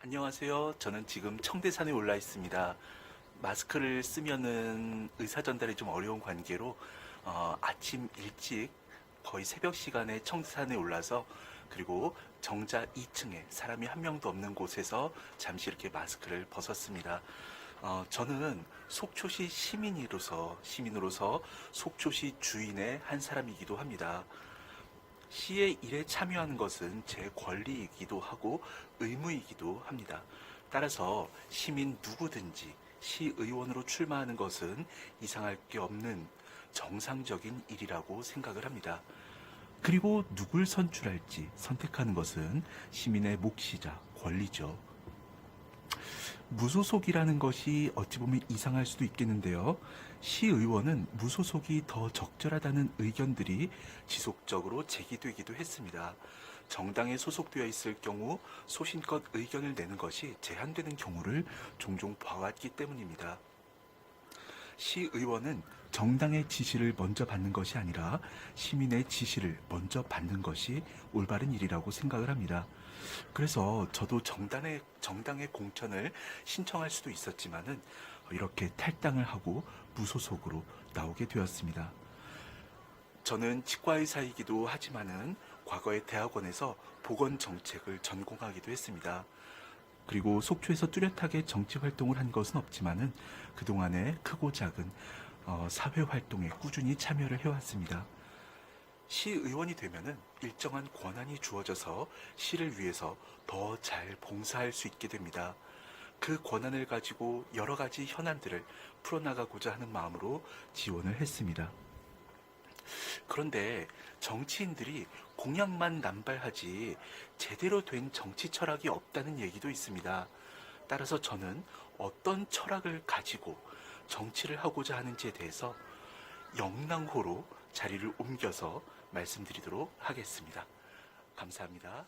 안녕하세요. 저는 지금 청대산에 올라 있습니다. 마스크를 쓰면은 의사 전달이 좀 어려운 관계로 아침 일찍 거의 새벽 시간에 청대산에 올라서 그리고 정자 2층에 사람이 한 명도 없는 곳에서 잠시 이렇게 마스크를 벗었습니다. 저는 속초시 시민으로서 속초시 주인의 한 사람이기도 합니다. 시의 일에 참여하는 것은 제 권리이기도 하고 의무이기도 합니다. 따라서 시민 누구든지 시의원으로 출마하는 것은 이상할 게 없는 정상적인 일이라고 생각을 합니다. 그리고 누굴 선출할지 선택하는 것은 시민의 몫이자 권리죠. 무소속이라는 것이 어찌 보면 이상할 수도 있겠는데요. 시의원은 무소속이 더 적절하다는 의견들이 지속적으로 제기되기도 했습니다. 정당에 소속되어 있을 경우 소신껏 의견을 내는 것이 제한되는 경우를 종종 봐왔기 때문입니다. 시의원은 정당의 지시를 먼저 받는 것이 아니라 시민의 지시를 먼저 받는 것이 올바른 일이라고 생각을 합니다. 그래서 저도 정당의 공천을 신청할 수도 있었지만은 이렇게 탈당을 하고 무소속으로 나오게 되었습니다. 저는 치과의사이기도 하지만은 과거에 대학원에서 보건정책을 전공하기도 했습니다. 그리고 속초에서 뚜렷하게 정치 활동을 한 것은 없지만은 그동안에 크고 작은 사회 활동에 꾸준히 참여를 해왔습니다. 시의원이 되면은 일정한 권한이 주어져서 시를 위해서 더 잘 봉사할 수 있게 됩니다. 그 권한을 가지고 여러 가지 현안들을 풀어나가고자 하는 마음으로 지원을 했습니다. 그런데 정치인들이 공약만 남발하지 제대로 된 정치 철학이 없다는 얘기도 있습니다. 따라서 저는 어떤 철학을 가지고 정치를 하고자 하는지에 대해서 영랑호로 자리를 옮겨서 말씀드리도록 하겠습니다. 감사합니다.